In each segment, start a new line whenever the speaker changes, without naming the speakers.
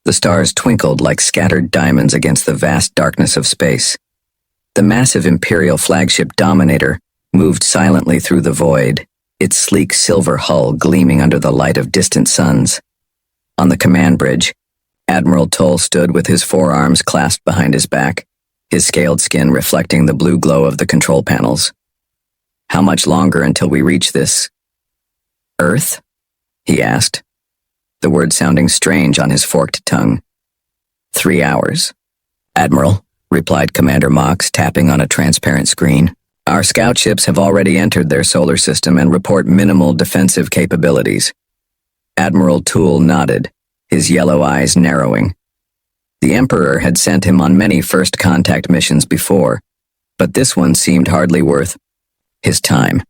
The stars twinkled like scattered diamonds against the vast darkness of space. The massive Imperial flagship Dominator moved silently through the void, its sleek silver hull gleaming under the light of distant suns. On the command bridge, Admiral Tull stood with his forearms clasped behind his back, his scaled skin reflecting the blue glow of the control panels. "How much longer until we reach this Earth?" he asked, the word sounding strange on his forked tongue. 3 hours, Admiral, replied Commander Mox, tapping on a transparent screen. "Our scout ships have already entered their solar system and report minimal defensive capabilities." Admiral Tull nodded, his yellow eyes narrowing. The Emperor had sent him on many first contact missions before, but this one seemed hardly worth his time.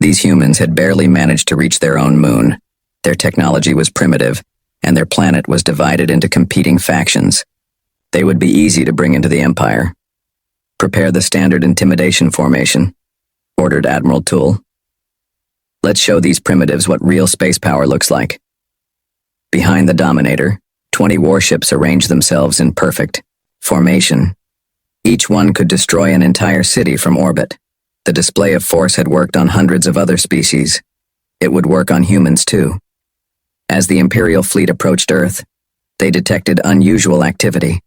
These humans had barely managed to reach their own moon. Their technology was primitive, and their planet was divided into competing factions. They would be easy to bring into the Empire. "Prepare the standard intimidation formation," ordered Admiral Tull. "Let's show these primitives what real space power looks like." Behind the Dominator, 20 warships arranged themselves in perfect formation. Each one could destroy an entire city from orbit. The display of force had worked on hundreds of other species. It would work on humans too. As the Imperial fleet approached Earth, they detected unusual activity.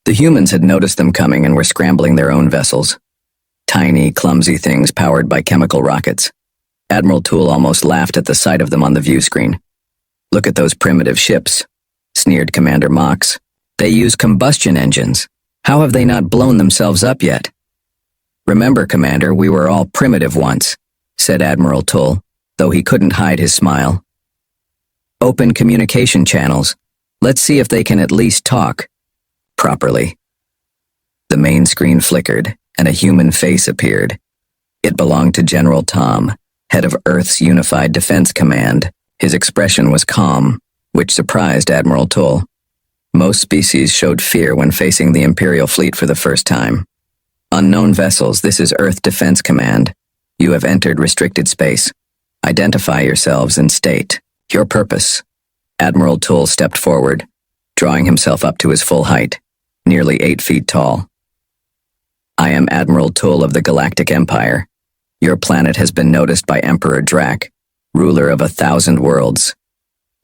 The humans had noticed them coming and were scrambling their own vessels. Tiny, clumsy things powered by chemical rockets. Admiral Tull almost laughed at the sight of them on the view screen. "Look at those primitive ships," sneered Commander Mox. "They use combustion engines. How have they not blown themselves up yet?" "Remember, Commander, we were all primitive once," said Admiral Tull, though he couldn't hide his smile. "Open communication channels. Let's see if they can at least talk properly." The main screen flickered, and a human face appeared. It belonged to General Tom, head of Earth's Unified Defense Command. His expression was calm, which surprised Admiral Tull. Most species showed fear when facing the Imperial fleet for the first time. "Unknown vessels, this is Earth Defense Command. You have entered restricted space. Identify yourselves and state your purpose." Admiral Tull stepped forward, drawing himself up to his full height, nearly 8 feet tall. "I am Admiral Tull of the Galactic Empire. Your planet has been noticed by Emperor Drac, ruler of 1,000 worlds.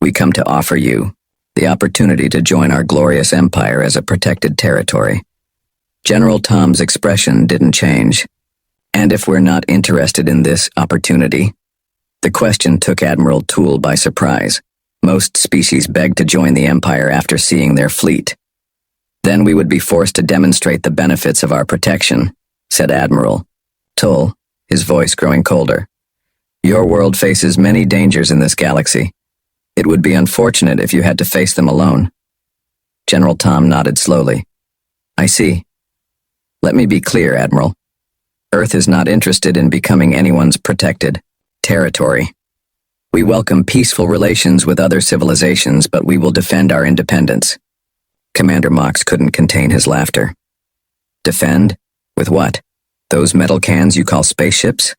We come to offer you the opportunity to join our glorious empire as a protected territory." General Tom's expression didn't change. "And if we're not interested in this opportunity?" The question took Admiral Tull by surprise. Most species begged to join the Empire after seeing their fleet. "Then we would be forced to demonstrate the benefits of our protection," said Admiral Tull, his voice growing colder. "Your world faces many dangers in this galaxy. It would be unfortunate if you had to face them alone." General Tom nodded slowly. "I see. Let me be clear, Admiral. Earth is not interested in becoming anyone's protected territory. We welcome peaceful relations with other civilizations, but we will defend our independence." Commander Mox couldn't contain his laughter. "Defend? With what? Those metal cans you call spaceships?"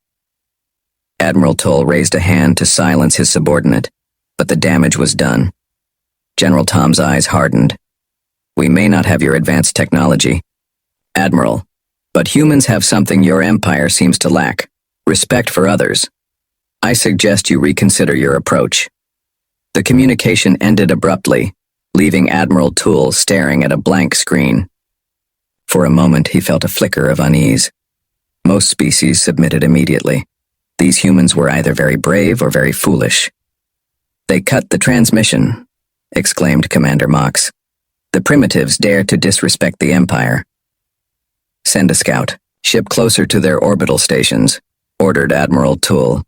Admiral Tull raised a hand to silence his subordinate, but the damage was done. General Tom's eyes hardened. "We may not have your advanced technology, Admiral, but humans have something your empire seems to lack: respect for others. I suggest you reconsider your approach." The communication ended abruptly, leaving Admiral Tull staring at a blank screen. For a moment he felt a flicker of unease. Most species submitted immediately. These humans were either very brave or very foolish. "They cut the transmission," exclaimed Commander Mox. "The primitives dare to disrespect the Empire." "Send a scout. Ship closer to their orbital stations," ordered Admiral Tull.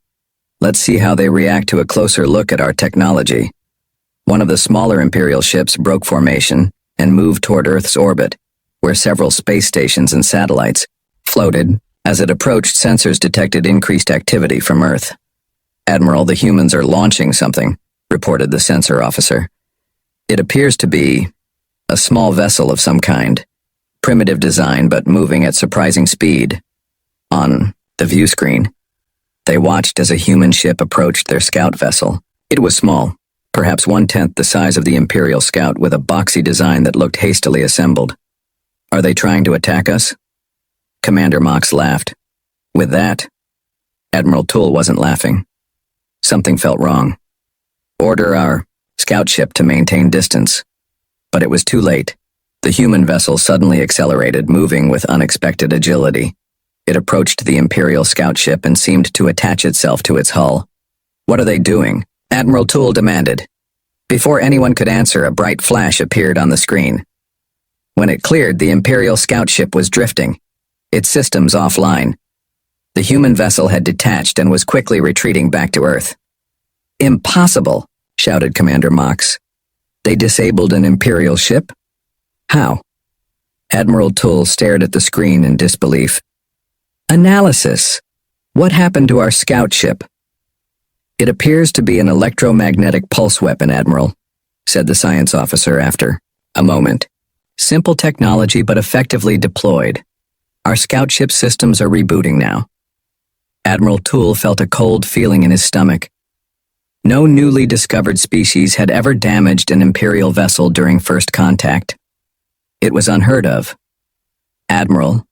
"Let's see how they react to a closer look at our technology." One of the smaller Imperial ships broke formation and moved toward Earth's orbit, where several space stations and satellites floated. As it approached, sensors detected increased activity from Earth. "Admiral, the humans are launching something," reported the sensor officer. "It appears to be a small vessel of some kind. Primitive design, but moving at surprising speed." On the view screen, they watched as a human ship approached their scout vessel. It was small, perhaps 1/10 the size of the Imperial Scout with a boxy design that looked hastily assembled. Are they trying to attack us? Commander Mox laughed. With that, Admiral Toole wasn't laughing. Something felt wrong. Order our scout ship to maintain distance. But it was too late. The human vessel suddenly accelerated, moving with unexpected agility. It approached the Imperial scout ship and seemed to attach itself to its hull. What are they doing? Admiral Toole demanded. Before anyone could answer, a bright flash appeared on the screen. When it cleared, the Imperial scout ship was drifting, its systems offline. The human vessel had detached and was quickly retreating back to Earth. Impossible, shouted Commander Mox. They disabled an Imperial ship? How? Admiral Toole stared at the screen in disbelief. Analysis. What happened to our scout ship? It appears to be an electromagnetic pulse weapon, Admiral, said the science officer after a moment. Simple technology but effectively deployed. Our scout ship systems are rebooting now. Admiral Toole felt a cold feeling in his stomach. No newly discovered species had ever damaged an Imperial vessel during first contact. It was unheard of. Admiral,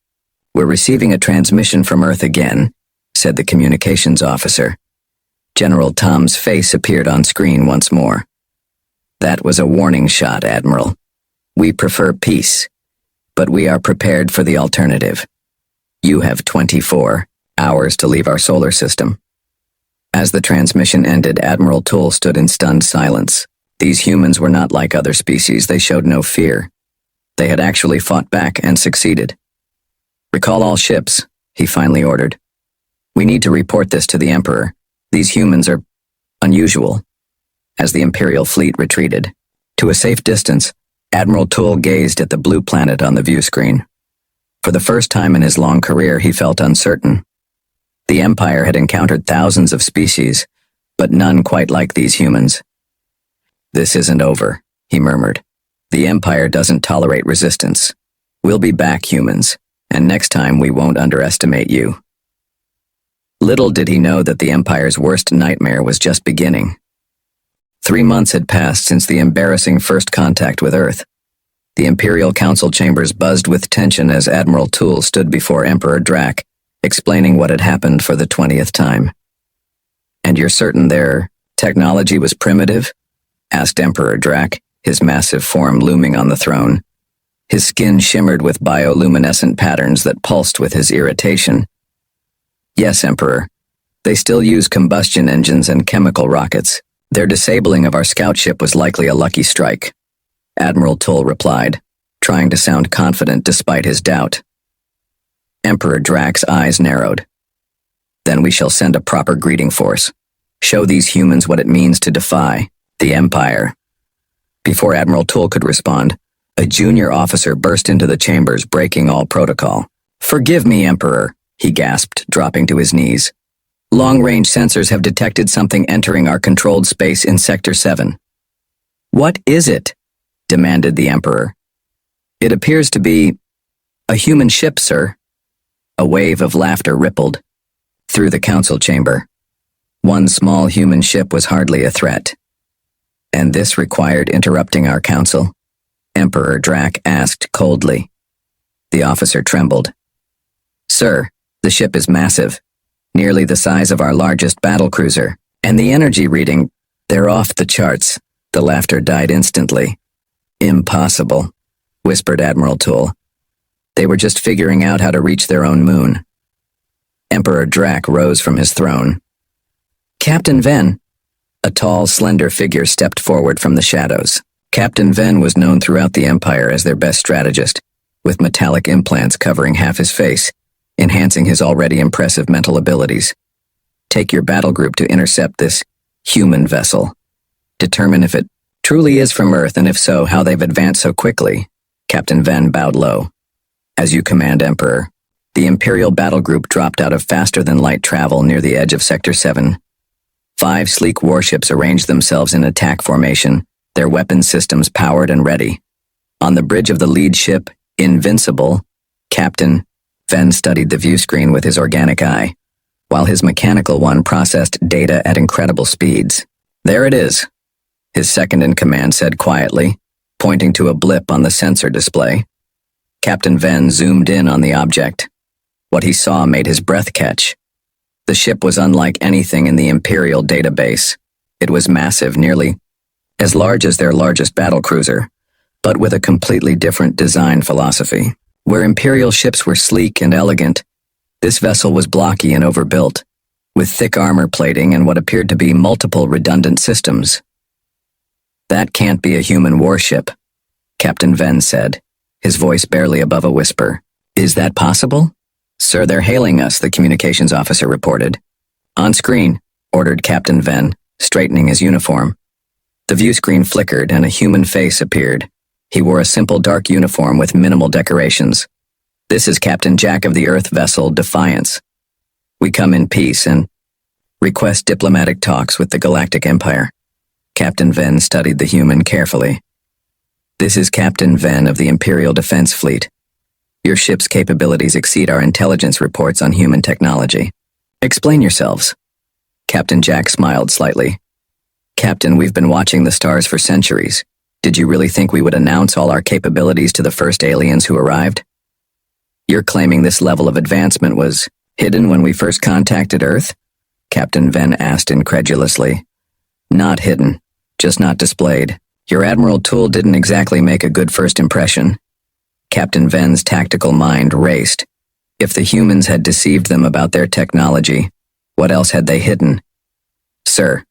we're receiving a transmission from Earth again, said the communications officer. General Tom's face appeared on screen once more. That was a warning shot, Admiral. We prefer peace, but we are prepared for the alternative. You have 24 hours to leave our solar system. As the transmission ended, Admiral Toole stood in stunned silence. These humans were not like other species. They showed no fear. They had actually fought back and succeeded. Recall all ships, he finally ordered. We need to report this to the Emperor. These humans are unusual. As the Imperial fleet retreated to a safe distance, Admiral Toole gazed at the blue planet on the view screen. For the first time in his long career, he felt uncertain. The Empire had encountered thousands of species, but none quite like these humans. This isn't over, he murmured. The Empire doesn't tolerate resistance. We'll be back, humans, and next time we won't underestimate you. Little did he know that the Empire's worst nightmare was just beginning. 3 months had passed since the embarrassing first contact with Earth. The Imperial Council chambers buzzed with tension as Admiral Toole stood before Emperor Drac, explaining what had happened for the 20th time. And you're certain their technology was primitive? Asked Emperor Drac, his massive form looming on the throne. His skin shimmered with bioluminescent patterns that pulsed with his irritation. Yes, Emperor. They still use combustion engines and chemical rockets. Their disabling of our scout ship was likely a lucky strike. Admiral Toole replied, trying to sound confident despite his doubt. Emperor Drac's eyes narrowed. Then we shall send a proper greeting force. Show these humans what it means to defy the Empire. Before Admiral Toole could respond, a junior officer burst into the chambers, breaking all protocol. Forgive me, Emperor, he gasped, dropping to his knees. Long-range sensors have detected something entering our controlled space in Sector 7. What is it? Demanded the Emperor. It appears to be a human ship, sir. A wave of laughter rippled through the council chamber. One small human ship was hardly a threat. And this required interrupting our council? Emperor Drac asked coldly. The officer trembled. Sir, the ship is massive, nearly the size of our largest battlecruiser, and the energy reading, they're off the charts. The laughter died instantly. Impossible, whispered Admiral Toole. They were just figuring out how to reach their own moon. Emperor Drac rose from his throne. Captain Ven. A tall, slender figure stepped forward from the shadows. Captain Ven was known throughout the Empire as their best strategist, with metallic implants covering half his face, enhancing his already impressive mental abilities. Take your battle group to intercept this human vessel. Determine if it truly is from Earth, and if so, how they've advanced so quickly. Captain Ven bowed low. As you command, Emperor. The Imperial battle group dropped out of faster-than-light travel near the edge of Sector 7. 5 sleek warships arranged themselves in attack formation, their weapon systems powered and ready. On the bridge of the lead ship, Invincible, Captain Ven studied the view screen with his organic eye, while his mechanical one processed data at incredible speeds. There it is. his second-in-command said quietly, pointing to a blip on the sensor display. Captain Venn zoomed in on the object. What he saw made his breath catch. The ship was unlike anything in the Imperial database. It was massive, nearly as large as their largest battlecruiser, but with a completely different design philosophy. Where Imperial ships were sleek and elegant, this vessel was blocky and overbuilt, with thick armor plating and what appeared to be multiple redundant systems. "That can't be a human warship," Captain Venn said, his voice barely above a whisper. "Is that possible?" "Sir, they're hailing us," the communications officer reported. "On screen," ordered Captain Venn, straightening his uniform. The view screen flickered and a human face appeared. He wore a simple dark uniform with minimal decorations. "This is Captain Jack of the Earth vessel Defiance. We come in peace and request diplomatic talks with the Galactic Empire." Captain Venn studied the human carefully. "This is Captain Venn of the Imperial Defense Fleet. Your ship's capabilities exceed our intelligence reports on human technology. Explain yourselves." Captain Jack smiled slightly. "Captain, we've been watching the stars for centuries. Did you really think we would announce all our capabilities to the first aliens who arrived? You're claiming this level of advancement was hidden when we first contacted Earth?" Captain Venn asked incredulously. "Not hidden, just not displayed. Your Admiral tool didn't exactly make a good first impression." Captain Venn's tactical mind raced. If the humans had deceived them about their technology, what else had they hidden? "Sir,"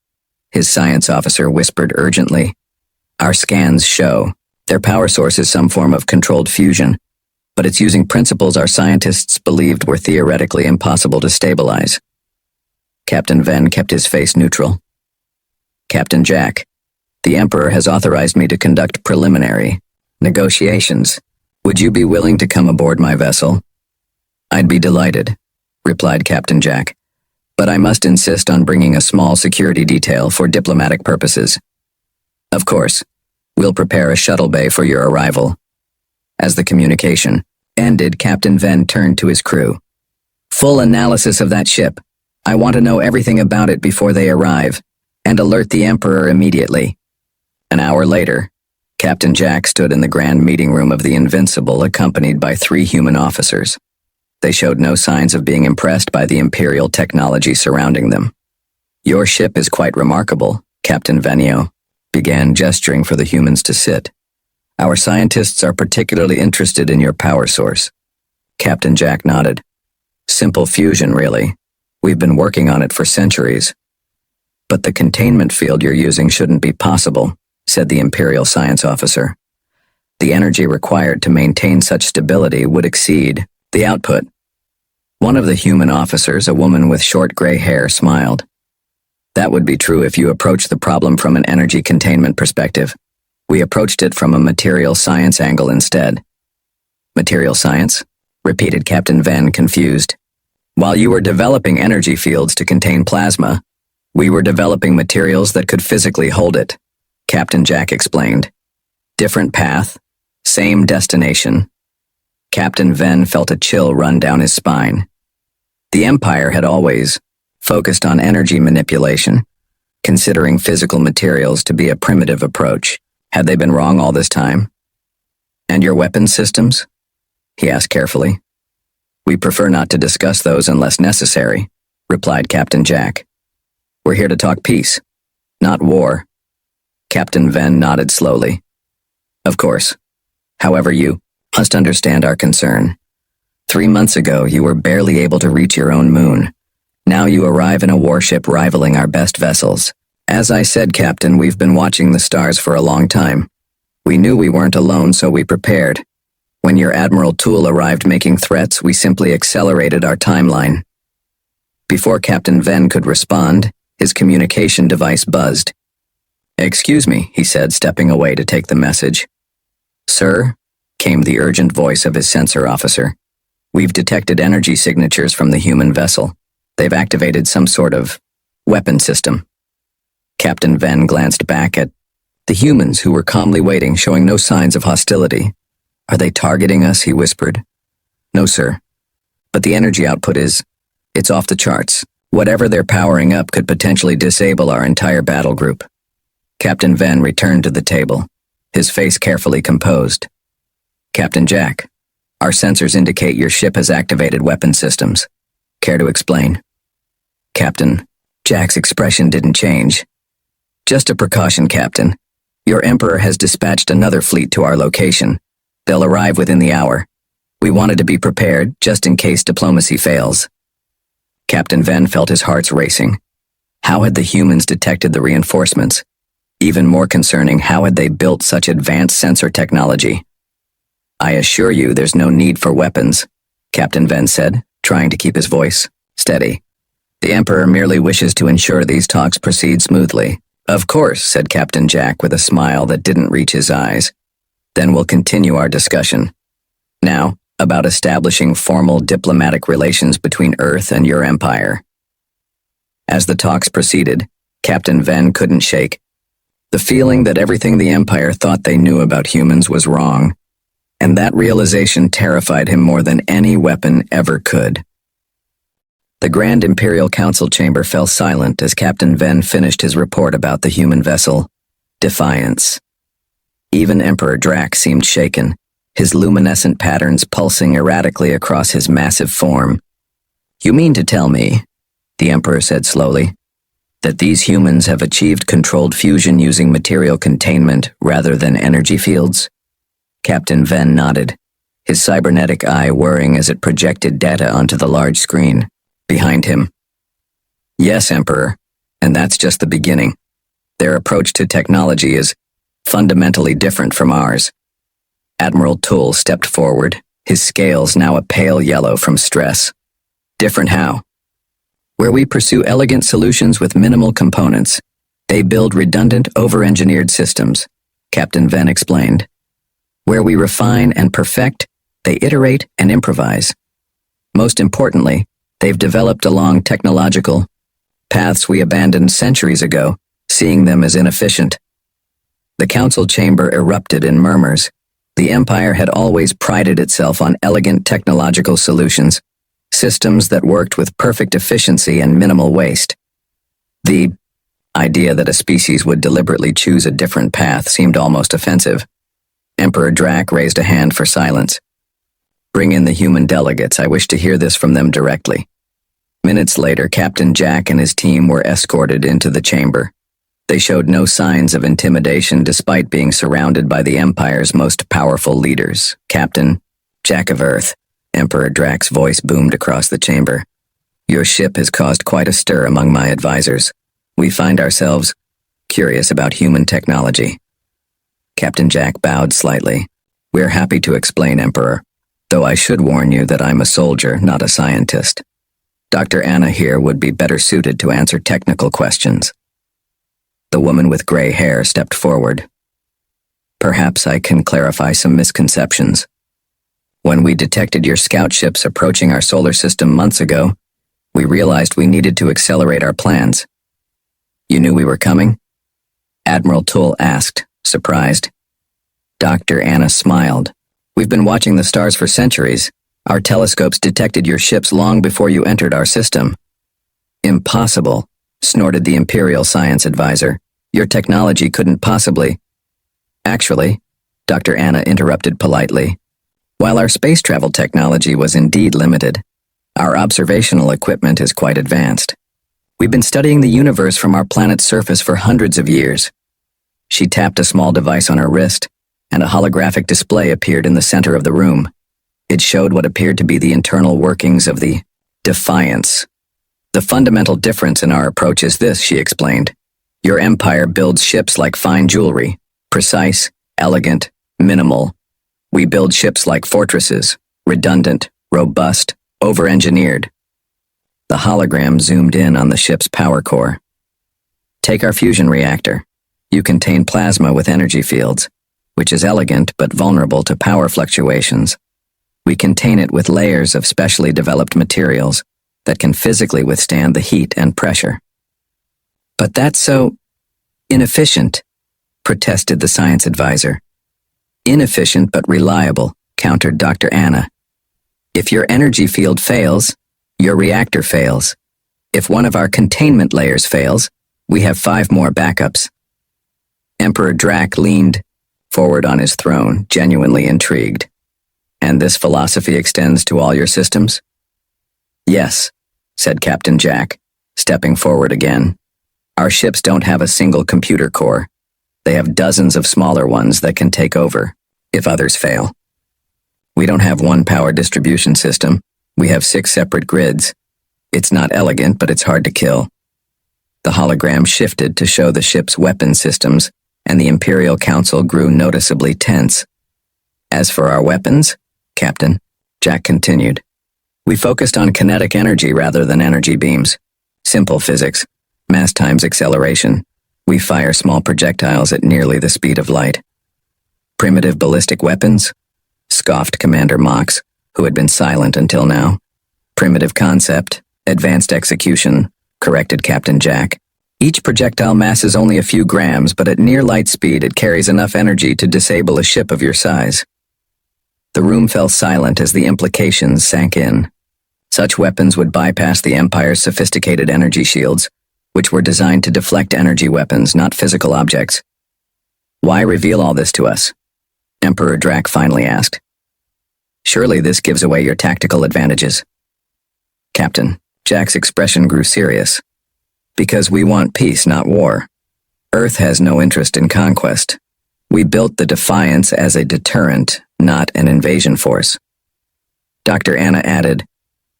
his science officer whispered urgently, "our scans show their power source is some form of controlled fusion, but it's using principles our scientists believed were theoretically impossible to stabilize." Captain Venn kept his face neutral. "Captain Jack, the Emperor has authorized me to conduct preliminary negotiations. Would you be willing to come aboard my vessel?" "I'd be delighted," replied Captain Jack, "but I must insist on bringing a small security detail for diplomatic purposes." "Of course, we'll prepare a shuttle bay for your arrival." As the communication ended, Captain Venn turned to his crew. "Full analysis of that ship. I want to know everything about it before they arrive, and alert the Emperor immediately." An hour later, Captain Jack stood in the grand meeting room of the Invincible, accompanied by 3 human officers. They showed no signs of being impressed by the Imperial technology surrounding them. "Your ship is quite remarkable," Captain Venio began, gesturing for the humans to sit. "Our scientists are particularly interested in your power source." Captain Jack nodded. "Simple fusion, really. We've been working on it for centuries." "But the containment field you're using shouldn't be possible," said the Imperial science officer. "The energy required to maintain such stability would exceed the output." One of the human officers, a woman with short gray hair, smiled. "That would be true if you approached the problem from an energy containment perspective. We approached it from a material science angle instead." "Material science?" repeated Captain Venn, confused. "While you were developing energy fields to contain plasma, we were developing materials that could physically hold it," Captain Jack explained. "Different path, same destination." Captain Venn felt a chill run down his spine. The Empire had always focused on energy manipulation, considering physical materials to be a primitive approach. Had they been wrong all this time? "And your weapon systems?" he asked carefully. "We prefer not to discuss those unless necessary," replied Captain Jack. "We're here to talk peace, not war." Captain Venn nodded slowly. "Of course. However, you must understand our concern. 3 months ago, you were barely able to reach your own moon. Now you arrive in a warship rivaling our best vessels. As I said, Captain, we've been watching the stars for a long time. We knew we weren't alone, so we prepared. When your Admiral Tool arrived making threats, we simply accelerated our timeline." Before Captain Venn could respond, his communication device buzzed. "Excuse me," he said, stepping away to take the message. "Sir," came the urgent voice of his sensor officer. "We've detected energy signatures from the human vessel. They've activated some sort of weapon system." Captain Venn glanced back at the humans who were calmly waiting, showing no signs of hostility. "Are they targeting us?" he whispered. "No, sir. But the energy output it's off the charts. Whatever they're powering up could potentially disable our entire battle group." Captain Venn returned to the table, his face carefully composed. Captain Jack, our sensors indicate your ship has activated weapon systems. Care to explain? Captain Jack's expression didn't change. Just a precaution, Captain. Your Emperor has dispatched another fleet to our location. They'll arrive within the hour. We wanted to be prepared, just in case diplomacy fails. Captain Venn felt his heart racing. How had the humans detected the reinforcements? Even more concerning, how had they built such advanced sensor technology? I assure you there's no need for weapons, Captain Venn said, trying to keep his voice steady. The Emperor merely wishes to ensure these talks proceed smoothly. Of course, said Captain Jack with a smile that didn't reach his eyes. Then we'll continue our discussion. Now, about establishing formal diplomatic relations between Earth and your empire. As the talks proceeded, Captain Venn couldn't shake the feeling that everything the Empire thought they knew about humans was wrong, and that realization terrified him more than any weapon ever could. The Grand Imperial Council chamber fell silent as Captain Venn finished his report about the human vessel, Defiance. Even Emperor Drax seemed shaken, his luminescent patterns pulsing erratically across his massive form. You mean to tell me, the Emperor said slowly, that these humans have achieved controlled fusion using material containment rather than energy fields? Captain Venn nodded, his cybernetic eye whirring as it projected data onto the large screen behind him. Yes, Emperor, and that's just the beginning. Their approach to technology is fundamentally different from ours. Admiral Tull stepped forward, his scales now a pale yellow from stress. Different how? Where we pursue elegant solutions with minimal components, they build redundant, over-engineered systems, Captain Venn explained. Where we refine and perfect, they iterate and improvise. Most importantly, they've developed along technological paths we abandoned centuries ago, seeing them as inefficient. The council chamber erupted in murmurs. The Empire had always prided itself on elegant technological solutions, systems that worked with perfect efficiency and minimal waste. The idea that a species would deliberately choose a different path seemed almost offensive. Emperor Drac raised a hand for silence. Bring in the human delegates. I wish to hear this from them directly. Minutes later, Captain Jack and his team were escorted into the chamber. They showed no signs of intimidation despite being surrounded by the Empire's most powerful leaders. Captain Jack of Earth, Emperor Drac's voice boomed across the chamber. Your ship has caused quite a stir among my advisors. We find ourselves curious about human technology. Captain Jack bowed slightly. We're happy to explain, Emperor, though I should warn you that I'm a soldier, not a scientist. Dr. Anna here would be better suited to answer technical questions. The woman with gray hair stepped forward. Perhaps I can clarify some misconceptions. When we detected your scout ships approaching our solar system months ago, we realized we needed to accelerate our plans. You knew we were coming? Admiral Tull asked, surprised. Dr. Anna smiled. We've been watching the stars for centuries. Our telescopes detected your ships long before you entered our system. Impossible, snorted the Imperial Science Advisor. Your technology couldn't possibly. Actually, Dr. Anna interrupted politely. While our space travel technology was indeed limited, our observational equipment is quite advanced. We've been studying the universe from our planet's surface for hundreds of years. She tapped a small device on her wrist, and a holographic display appeared in the center of the room. It showed what appeared to be the internal workings of the Defiance. The fundamental difference in our approach is this, she explained. Your empire builds ships like fine jewelry, precise, elegant, minimal. We build ships like fortresses, redundant, robust, over-engineered. The hologram zoomed in on the ship's power core. Take our fusion reactor. You contain plasma with energy fields, which is elegant but vulnerable to power fluctuations. We contain it with layers of specially developed materials that can physically withstand the heat and pressure. But that's so inefficient, protested the science advisor. Inefficient but reliable, countered Dr. Anna. If your energy field fails, your reactor fails. If one of our containment layers fails, we have 5 more backups. Emperor Drac leaned forward on his throne, genuinely intrigued. And this philosophy extends to all your systems? Yes, said Captain Jack, stepping forward again. Our ships don't have a single computer core. They have dozens of smaller ones that can take over, if others fail. We don't have one power distribution system. We have 6 separate grids. It's not elegant, but it's hard to kill. The hologram shifted to show the ship's weapon systems, and the Imperial Council grew noticeably tense. As for our weapons, Captain, Jack continued, we focused on kinetic energy rather than energy beams. Simple physics, mass times acceleration. We fire small projectiles at nearly the speed of light. Primitive ballistic weapons? Scoffed Commander Mox, who had been silent until now. Primitive concept, advanced execution, corrected Captain Jack. Each projectile masses only a few grams, but at near light speed it carries enough energy to disable a ship of your size. The room fell silent as the implications sank in. Such weapons would bypass the Empire's sophisticated energy shields, which were designed to deflect energy weapons, not physical objects. Why reveal all this to us? Emperor Drac finally asked. Surely this gives away your tactical advantages. Captain, Jack's expression grew serious. Because we want peace, not war. Earth has no interest in conquest. We built the Defiance as a deterrent, not an invasion force. Dr. Anna added,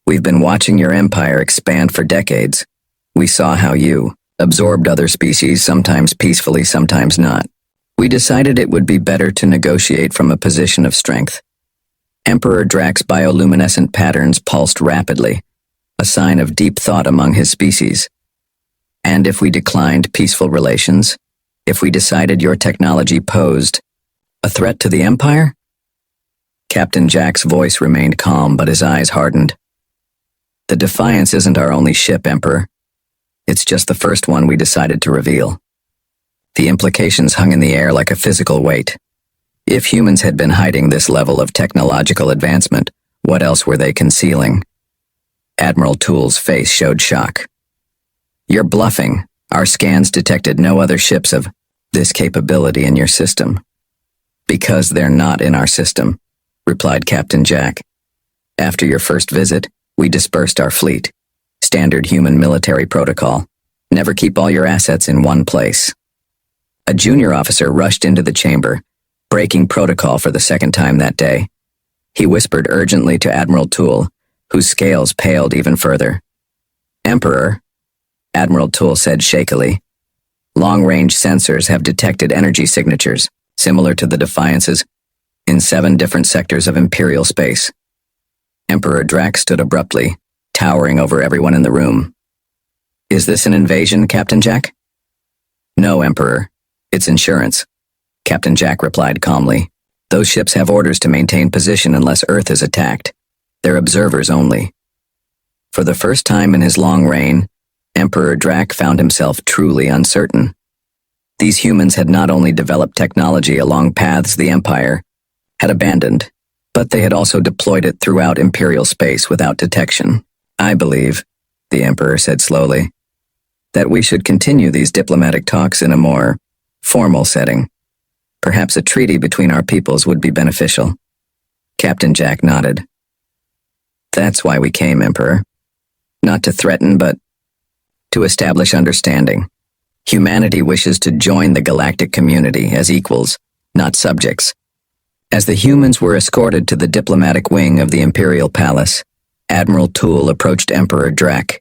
we've been watching your empire expand for decades. We saw how you absorbed other species, sometimes peacefully, sometimes not. We decided it would be better to negotiate from a position of strength. Emperor Drac's bioluminescent patterns pulsed rapidly, a sign of deep thought among his species. And if we declined peaceful relations, if we decided your technology posed a threat to the Empire? Captain Jack's voice remained calm, but his eyes hardened. The Defiance isn't our only ship, Emperor. It's just the first one we decided to reveal. The implications hung in the air like a physical weight. If humans had been hiding this level of technological advancement, what else were they concealing? Admiral Toole's face showed shock. You're bluffing. Our scans detected no other ships of this capability in your system. Because they're not in our system, replied Captain Jack. After your first visit, we dispersed our fleet. Standard human military protocol. Never keep all your assets in one place. A junior officer rushed into the chamber, breaking protocol for the second time that day. He whispered urgently to Admiral Toole, whose scales paled even further. Emperor, Admiral Toole said shakily, long-range sensors have detected energy signatures, similar to the Defiance's, in 7 different sectors of Imperial space. Emperor Drac stood abruptly, towering over everyone in the room. Is this an invasion, Captain Jack? No, Emperor. It's insurance. Captain Jack replied calmly. Those ships have orders to maintain position unless Earth is attacked. They're observers only. For the first time in his long reign, Emperor Drac found himself truly uncertain. These humans had not only developed technology along paths the Empire had abandoned, but they had also deployed it throughout Imperial space without detection. I believe, the Emperor said slowly, that we should continue these diplomatic talks in a more formal setting. Perhaps a treaty between our peoples would be beneficial. Captain Jack nodded. That's why we came, Emperor. Not to threaten, but to establish understanding. Humanity wishes to join the galactic community as equals, not subjects. As the humans were escorted to the diplomatic wing of the Imperial Palace, Admiral Toole approached Emperor Drac.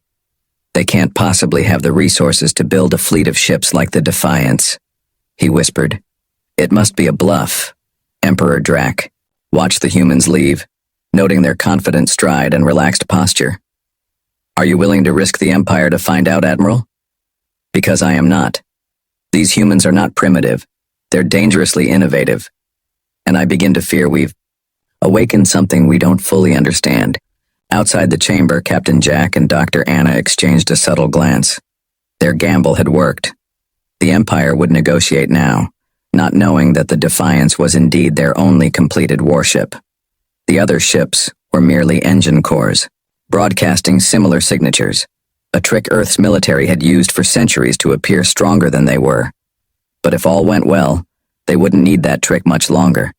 They can't possibly have the resources to build a fleet of ships like the Defiance, he whispered. It must be a bluff. Emperor Drac watched the humans leave, noting their confident stride and relaxed posture. Are you willing to risk the Empire to find out, Admiral? Because I am not. These humans are not primitive. They're dangerously innovative. And I begin to fear we've awakened something we don't fully understand. Outside the chamber, Captain Jack and Dr. Anna exchanged a subtle glance. Their gamble had worked. The Empire would negotiate now, not knowing that the Defiance was indeed their only completed warship. The other ships were merely engine cores, broadcasting similar signatures, a trick Earth's military had used for centuries to appear stronger than they were. But if all went well, they wouldn't need that trick much longer.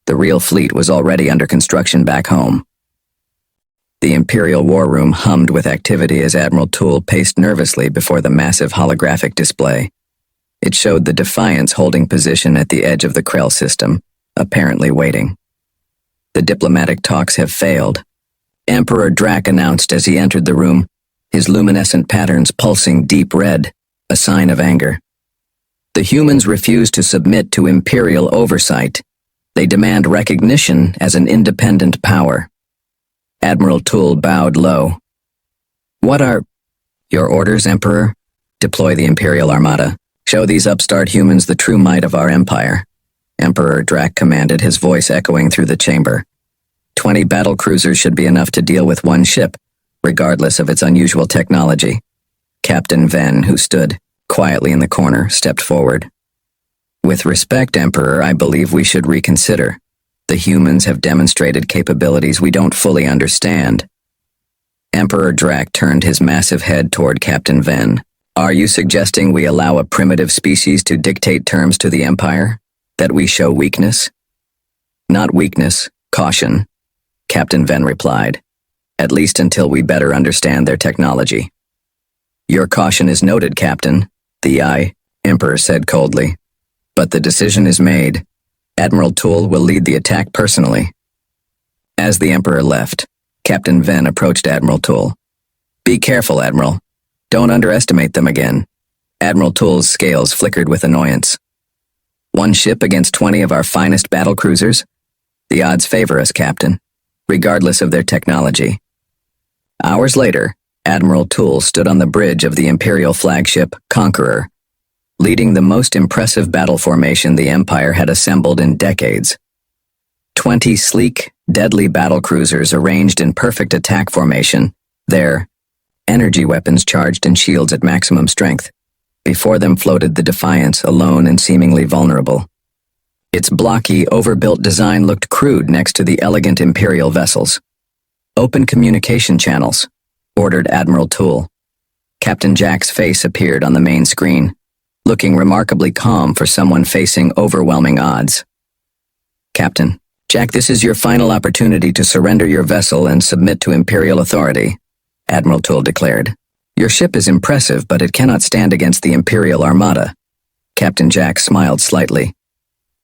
The real fleet was already under construction back home. The Imperial War Room hummed with activity as Admiral Toole paced nervously before the massive holographic display. It showed the Defiance holding position at the edge of the Krell system, apparently waiting. The diplomatic talks have failed, Emperor Drac announced as he entered the room, his luminescent patterns pulsing deep red, a sign of anger. The humans refuse to submit to Imperial oversight. They demand recognition as an independent power. Admiral Toole bowed low. What are your orders, Emperor? Deploy the Imperial Armada. Show these upstart humans the true might of our empire. Emperor Drac commanded, his voice echoing through the chamber. 20 battle cruisers should be enough to deal with one ship, regardless of its unusual technology. Captain Venn, who stood quietly in the corner, stepped forward. With respect, Emperor, I believe we should reconsider. The humans have demonstrated capabilities we don't fully understand. Emperor Drac turned his massive head toward Captain Venn. Are you suggesting we allow a primitive species to dictate terms to the Empire? That we show weakness? Not weakness, caution, Captain Venn replied. At least until we better understand their technology. Your caution is noted, Captain, the Emperor said coldly. But the decision is made. Admiral Toole will lead the attack personally. As the Emperor left, Captain Venn approached Admiral Toole. Be careful, Admiral. Don't underestimate them again. Admiral Toole's scales flickered with annoyance. One ship against 20 of our finest battle cruisers? The odds favor us, Captain, regardless of their technology. Hours later, Admiral Toole stood on the bridge of the Imperial flagship Conqueror, leading the most impressive battle formation the Empire had assembled in decades. 20 sleek, deadly battle cruisers arranged in perfect attack formation, their energy weapons charged in shields at maximum strength. Before them floated the Defiance, alone and seemingly vulnerable. Its blocky, overbuilt design looked crude next to the elegant Imperial vessels. Open communication channels, ordered Admiral Toole. Captain Jack's face appeared on the main screen, looking remarkably calm for someone facing overwhelming odds. Captain, Jack, this is your final opportunity to surrender your vessel and submit to Imperial authority, Admiral Toole declared. Your ship is impressive, but it cannot stand against the Imperial Armada. Captain Jack smiled slightly.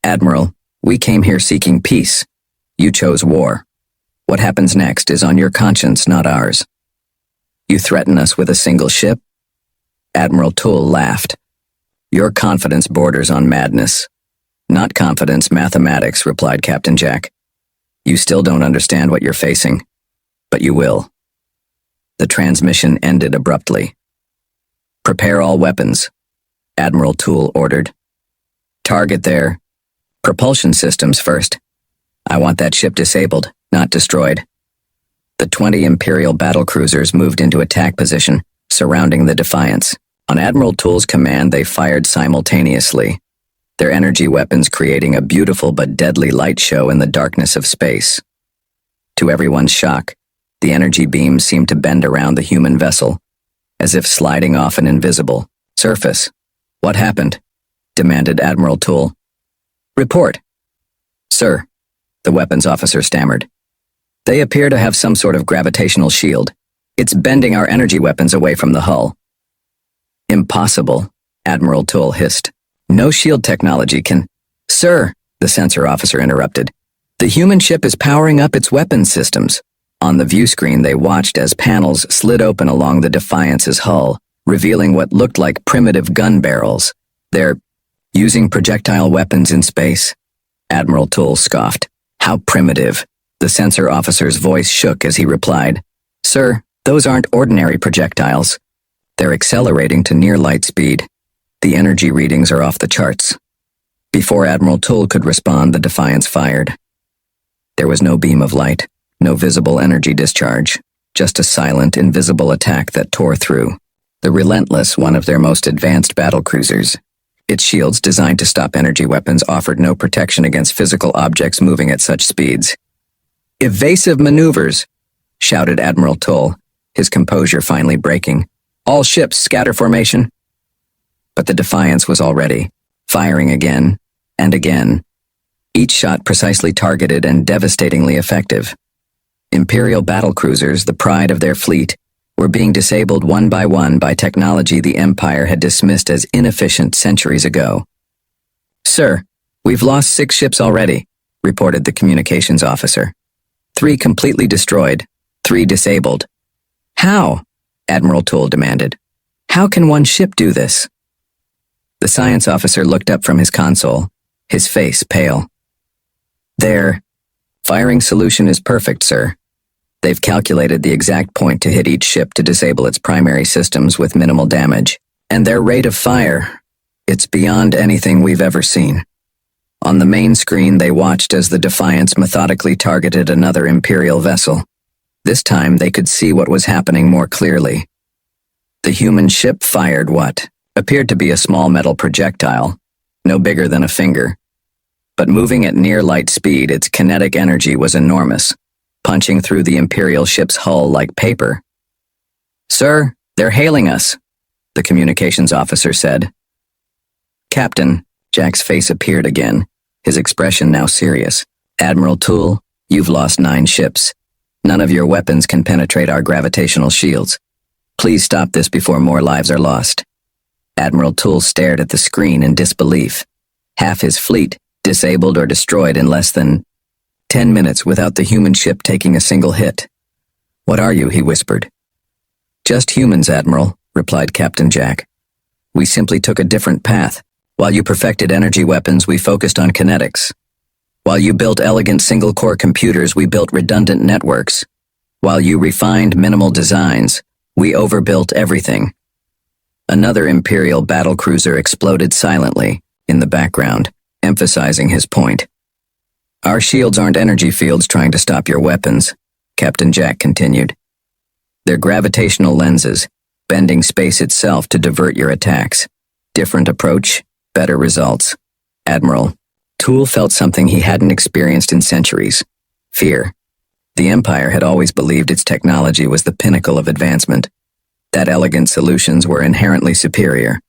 Admiral, we came here seeking peace. You chose war. What happens next is on your conscience, not ours. You threaten us with a single ship? Admiral Toole laughed. Your confidence borders on madness. Not confidence, mathematics, replied Captain Jack. You still don't understand what you're facing, but you will. The transmission ended abruptly. Prepare all weapons, Admiral Toole ordered. Target their propulsion systems first. I want that ship disabled, not destroyed. The 20 Imperial battle cruisers moved into attack position, surrounding the Defiance. On Admiral Toole's command, they fired simultaneously, their energy weapons creating a beautiful but deadly light show in the darkness of space. To everyone's shock, the energy beams seemed to bend around the human vessel, as if sliding off an invisible surface. What happened? Demanded Admiral Toole. Report. Sir, the weapons officer stammered. They appear to have some sort of gravitational shield. It's bending our energy weapons away from the hull. Impossible, Admiral Toole hissed. No shield technology can... Sir, the sensor officer interrupted. The human ship is powering up its weapons systems. On the view screen, they watched as panels slid open along the Defiance's hull, revealing what looked like primitive gun barrels. They're using projectile weapons in space. Admiral Toole scoffed. How primitive. The sensor officer's voice shook as he replied, Sir, those aren't ordinary projectiles. They're accelerating to near light speed. The energy readings are off the charts. Before Admiral Toole could respond, the Defiance fired. There was no beam of light, no visible energy discharge, just a silent, invisible attack that tore through. The Relentless, one of their most advanced battle cruisers. Its shields, designed to stop energy weapons, offered no protection against physical objects moving at such speeds. Evasive maneuvers, shouted Admiral Toole, his composure finally breaking. All ships scatter formation. But the Defiance was already firing again and again, each shot precisely targeted and devastatingly effective. Imperial battlecruisers, the pride of their fleet, were being disabled one by technology the Empire had dismissed as inefficient centuries ago. "Sir, we've lost 6 ships already," reported the communications officer. 3 completely destroyed, 3 disabled. "How?" Admiral Toole demanded. "How can one ship do this?" The science officer looked up from his console, his face pale. "Their firing solution is perfect, sir. They've calculated the exact point to hit each ship to disable its primary systems with minimal damage, and their rate of fire, it's beyond anything we've ever seen." On the main screen, they watched as the Defiance methodically targeted another Imperial vessel. This time, they could see what was happening more clearly. The human ship fired what appeared to be a small metal projectile, no bigger than a finger. But moving at near light speed, its kinetic energy was enormous, punching through the Imperial ship's hull like paper. "Sir, they're hailing us," the communications officer said. "Captain," Jack's face appeared again, his expression now serious. "Admiral Toole, you've lost 9 ships. None of your weapons can penetrate our gravitational shields. Please stop this before more lives are lost." Admiral Toole stared at the screen in disbelief. Half his fleet, disabled or destroyed in less than 10 minutes without the human ship taking a single hit. "What are you?" he whispered. "Just humans, Admiral," replied Captain Jack. "We simply took a different path. While you perfected energy weapons, we focused on kinetics. While you built elegant single-core computers, we built redundant networks. While you refined minimal designs, we overbuilt everything." Another Imperial battlecruiser exploded silently in the background, emphasizing his point. "Our shields aren't energy fields trying to stop your weapons," Captain Jack continued. "They're gravitational lenses, bending space itself to divert your attacks. Different approach, better results." Admiral Toole felt something he hadn't experienced in centuries: fear. The Empire had always believed its technology was the pinnacle of advancement, that elegant solutions were inherently superior.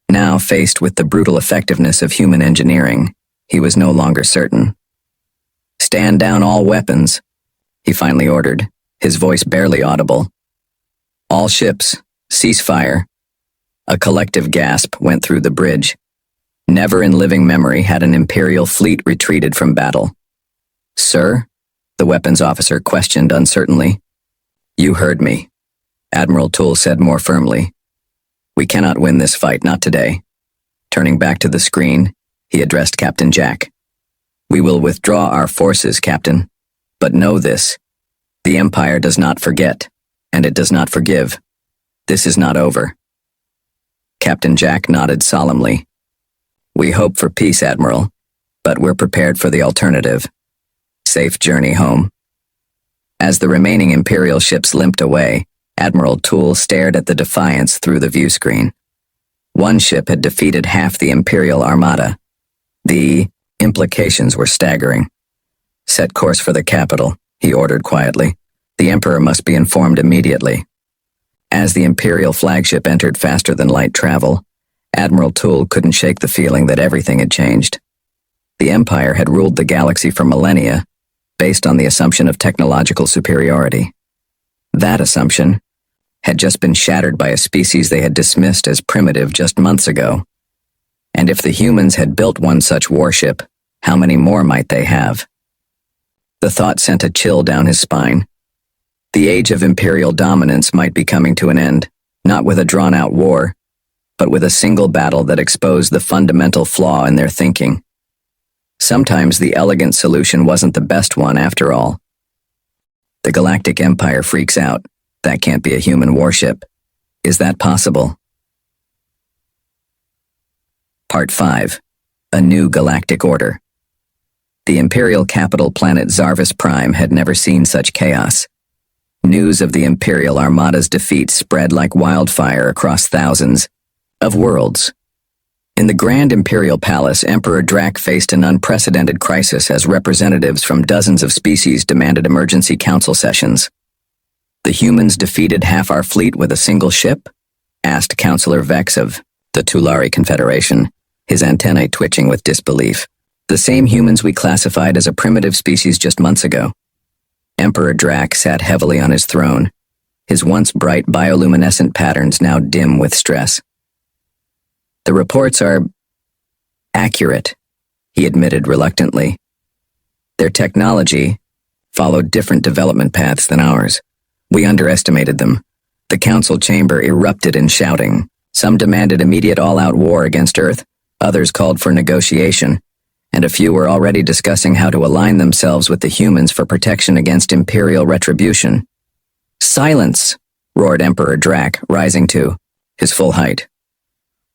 Now, faced with the brutal effectiveness of human engineering, he was no longer certain. "Stand down all weapons," he finally ordered, his voice barely audible. "All ships, cease fire." A collective gasp went through the bridge. Never in living memory had an Imperial fleet retreated from battle. "Sir?" the weapons officer questioned uncertainly. "You heard me," Admiral Toole said more firmly. "We cannot win this fight, not today." Turning back to the screen, he addressed Captain Jack. "We will withdraw our forces, Captain. But know this: the Empire does not forget, and it does not forgive. This is not over." Captain Jack nodded solemnly. "We hope for peace, Admiral, but we're prepared for the alternative. Safe journey home." As the remaining Imperial ships limped away, Admiral Toole stared at the Defiance through the viewscreen. One ship had defeated half the Imperial Armada. The implications were staggering. "Set course for the capital," he ordered quietly. "The Emperor must be informed immediately." As the Imperial flagship entered faster than light travel, Admiral Toole couldn't shake the feeling that everything had changed. The Empire had ruled the galaxy for millennia, based on the assumption of technological superiority. That assumption had just been shattered by a species they had dismissed as primitive just months ago. And if the humans had built one such warship, how many more might they have? The thought sent a chill down his spine. The age of Imperial dominance might be coming to an end, not with a drawn-out war, but with a single battle that exposed the fundamental flaw in their thinking. Sometimes the elegant solution wasn't the best one after all. The Galactic Empire freaks out. That can't be a human warship. Is that possible? Part 5. A New Galactic Order. The Imperial capital planet Zarvis Prime had never seen such chaos. News of the Imperial Armada's defeat spread like wildfire across thousands of worlds. In the Grand Imperial Palace, Emperor Drac faced an unprecedented crisis as representatives from dozens of species demanded emergency council sessions. "The humans defeated half our fleet with a single ship?" asked Councillor Vex of the Tulari Confederation, his antennae twitching with disbelief. The same humans we classified as a primitive species just months ago. Emperor Drac sat heavily on his throne, his once bright bioluminescent patterns now dim with stress. The reports are accurate, he admitted reluctantly. Their technology followed different development paths than ours. We underestimated them. The council chamber erupted in shouting. Some demanded immediate all-out war against Earth, others called for negotiation, and a few were already discussing how to align themselves with the humans for protection against imperial retribution. "Silence!" roared Emperor Drac, rising to his full height.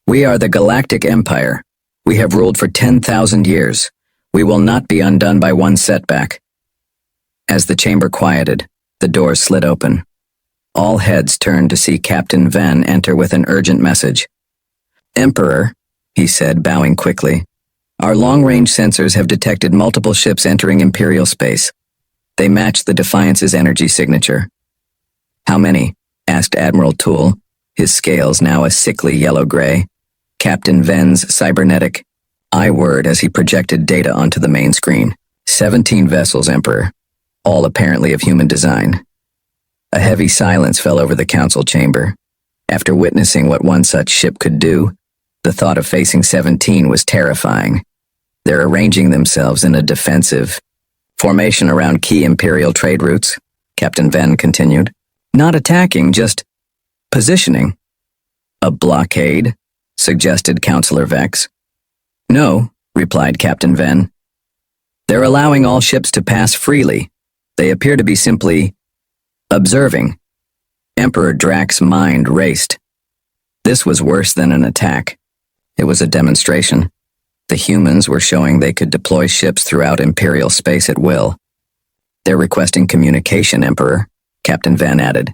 "We are the Galactic Empire. We have ruled for 10,000 years. We will not be undone by one setback." As the chamber quieted, the doors slid open. All heads turned to see Captain Ven enter with an urgent message. "Emperor," he said, bowing quickly, "our long-range sensors have detected multiple ships entering Imperial space. They match the Defiance's energy signature." "How many?" asked Admiral Toole, his scales now a sickly yellow-gray. Captain Ven's cybernetic I word as he projected data onto the main screen. 17 vessels, Emperor, all apparently of human design." A heavy silence fell over the council chamber. After witnessing what one such ship could do, the thought of facing 17 was terrifying. They're arranging themselves in a defensive formation around key Imperial trade routes, Captain Ven continued. "Not attacking, just positioning." "A blockade?" suggested Councillor Vex. "No," replied Captain Ven. "They're allowing all ships to pass freely. They appear to be simply observing." Emperor Drac's mind raced. This was worse than an attack. It was a demonstration. The humans were showing they could deploy ships throughout Imperial space at will. "They're requesting communication, Emperor," Captain Ven added.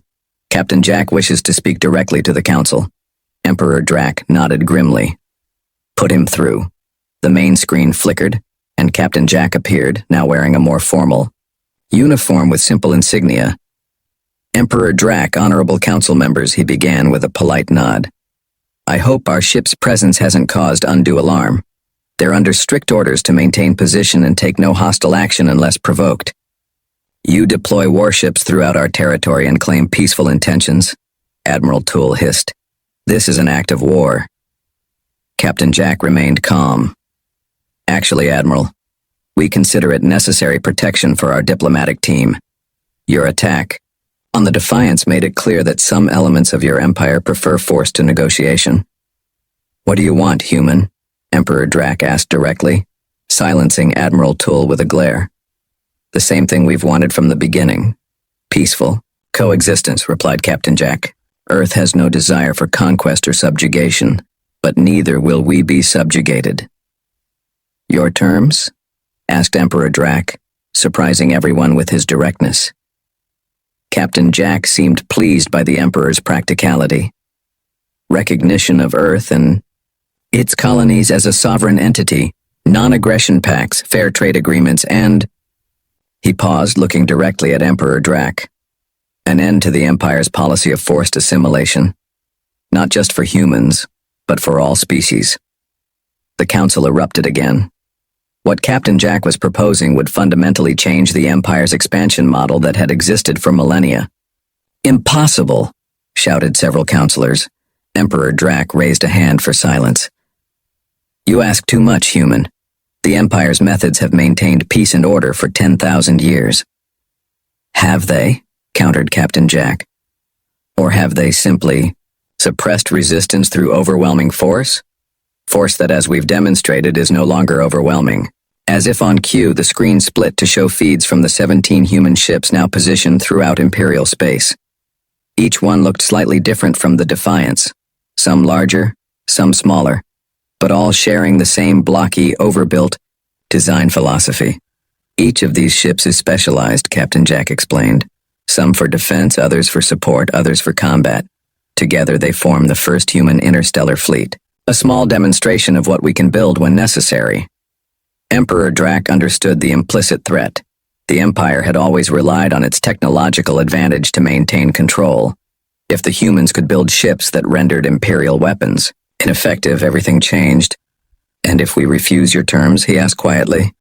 "Captain Jack wishes to speak directly to the Council." Emperor Drac nodded grimly. "Put him through." The main screen flickered, and Captain Jack appeared, now wearing a more formal uniform with simple insignia. "Emperor Drac, honorable council members," he began with a polite nod. "I hope our ship's presence hasn't caused undue alarm. They're under strict orders to maintain position and take no hostile action unless provoked. You deploy warships throughout our territory and claim peaceful intentions," Admiral Toole hissed. "This is an act of war." Captain Jack remained calm. "Actually, Admiral, we consider it necessary protection for our diplomatic team. Your attack on the Defiance made it clear that some elements of your empire prefer force to negotiation." "What do you want, human?" Emperor Drac asked directly, silencing Admiral Toole with a glare. "The same thing we've wanted from the beginning. Peaceful coexistence," replied Captain Jack. "Earth has no desire for conquest or subjugation, but neither will we be subjugated." "Your terms?" asked Emperor Drac, surprising everyone with his directness. Captain Jack seemed pleased by the Emperor's practicality. "Recognition of Earth and its colonies as a sovereign entity, non-aggression pacts, fair trade agreements, and—" He paused, looking directly at Emperor Drac. "An end to the Empire's policy of forced assimilation, not just for humans, but for all species." The Council erupted again. What Captain Jack was proposing would fundamentally change the Empire's expansion model that had existed for millennia. "Impossible!" shouted several councillors. Emperor Drac raised a hand for silence. "You ask too much, human. The Empire's methods have maintained peace and order for 10,000 years." "Have they?" countered Captain Jack. "Or have they simply suppressed resistance through overwhelming force? Force that, as we've demonstrated, is no longer overwhelming." As if on cue, the screen split to show feeds from the 17 human ships now positioned throughout Imperial space. Each one looked slightly different from the Defiance, some larger, some smaller, but all sharing the same blocky, overbuilt design philosophy. "Each of these ships is specialized," Captain Jack explained. "Some for defense, others for support, others for combat. Together they form the first human interstellar fleet, a small demonstration of what we can build when necessary." Emperor Drac understood the implicit threat. The Empire had always relied on its technological advantage to maintain control. If the humans could build ships that rendered Imperial weapons ineffective, everything changed. And if we refuse your terms, he asked quietly.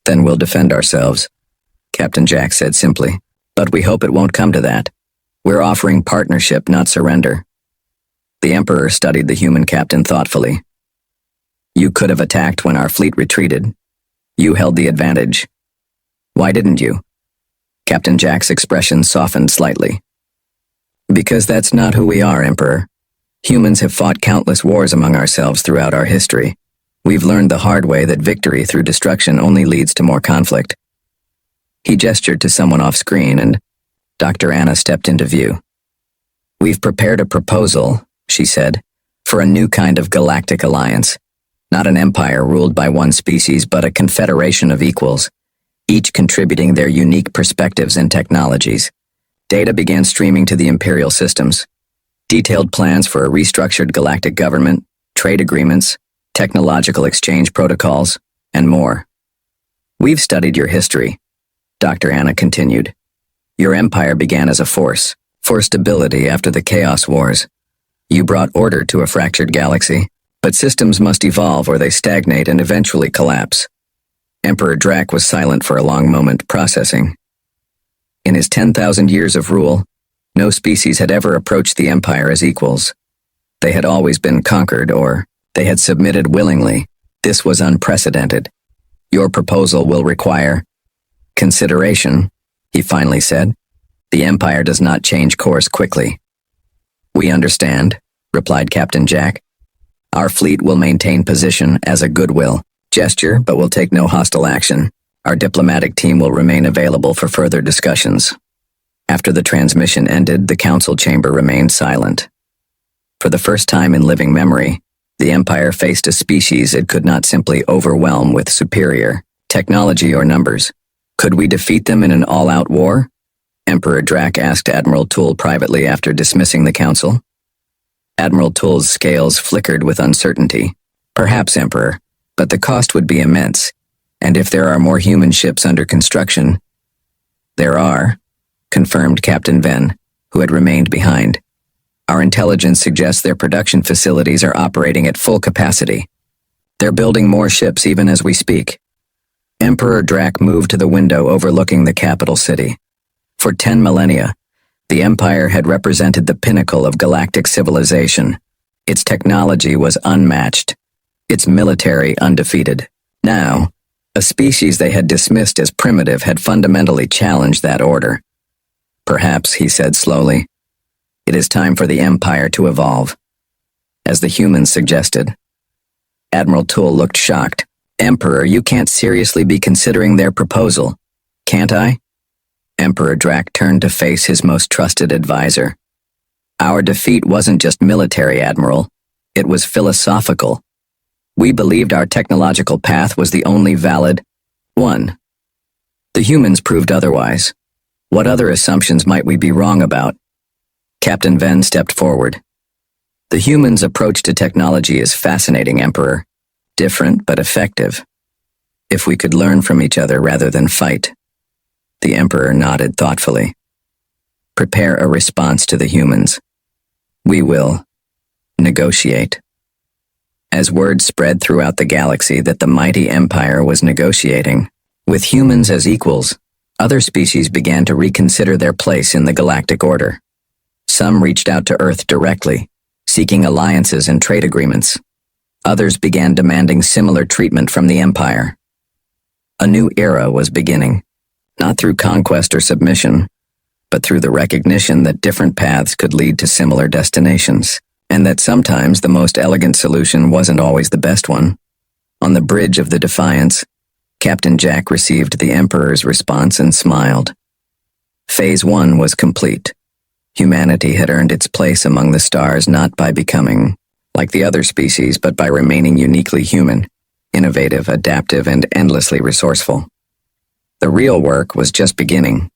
Then we'll defend ourselves, Captain Jack said simply. But we hope it won't come to that. We're offering partnership, not surrender. The Emperor studied the human captain thoughtfully. You could have attacked when our fleet retreated. You held the advantage. Why didn't you? Captain Jack's expression softened slightly. Because that's not who we are, Emperor. Humans have fought countless wars among ourselves throughout our history. We've learned the hard way that victory through destruction only leads to more conflict. He gestured to someone off screen, and Dr. Anna stepped into view. We've prepared a proposal, she said, for a new kind of galactic alliance. Not an empire ruled by one species, but a confederation of equals, each contributing their unique perspectives and technologies. Data began streaming to the Imperial systems. Detailed plans for a restructured galactic government, trade agreements, technological exchange protocols, and more. We've studied your history, Dr. Anna continued. Your empire began as a force for stability after the Chaos Wars. You brought order to a fractured galaxy, but systems must evolve or they stagnate and eventually collapse. Emperor Drac was silent for a long moment, processing. In his 10,000 years of rule, no species had ever approached the Empire as equals. They had always been conquered, or they had submitted willingly. This was unprecedented. Your proposal will require consideration, he finally said. The Empire does not change course quickly. We understand, replied Captain Jack. Our fleet will maintain position as a goodwill gesture, but will take no hostile action. Our diplomatic team will remain available for further discussions. After the transmission ended, the council chamber remained silent. For the first time in living memory, the Empire faced a species it could not simply overwhelm with superior technology or numbers. Could we defeat them in an all-out war? Emperor Drac asked Admiral Toole privately after dismissing the council. Admiral Toole's scales flickered with uncertainty. Perhaps, Emperor, but the cost would be immense. And if there are more human ships under construction, there are, confirmed Captain Venn, who had remained behind. Our intelligence suggests their production facilities are operating at full capacity. They're building more ships even as we speak. Emperor Drac moved to the window overlooking the capital city. For 10 millennia, the Empire had represented the pinnacle of galactic civilization. Its technology was unmatched, its military undefeated. Now, a species they had dismissed as primitive had fundamentally challenged that order. Perhaps, he said slowly, it is time for the Empire to evolve, as the humans suggested. Admiral Toole looked shocked. Emperor, you can't seriously be considering their proposal, can't I? Emperor Drac turned to face his most trusted advisor. Our defeat wasn't just military, Admiral. It was philosophical. We believed our technological path was the only valid one. The humans proved otherwise. What other assumptions might we be wrong about? Captain Venn stepped forward. The humans' approach to technology is fascinating, Emperor. Different but effective. If we could learn from each other rather than fight. The Emperor nodded thoughtfully. Prepare a response to the humans. We will negotiate. As word spread throughout the galaxy that the mighty Empire was negotiating, with humans as equals, other species began to reconsider their place in the galactic order. Some reached out to Earth directly, seeking alliances and trade agreements. Others began demanding similar treatment from the Empire. A new era was beginning, not through conquest or submission, but through the recognition that different paths could lead to similar destinations, and that sometimes the most elegant solution wasn't always the best one. On the bridge of the Defiance, Captain Jack received the Emperor's response and smiled. Phase 1 was complete. Humanity had earned its place among the stars not by becoming like the other species, but by remaining uniquely human, innovative, adaptive, and endlessly resourceful. The real work was just beginning.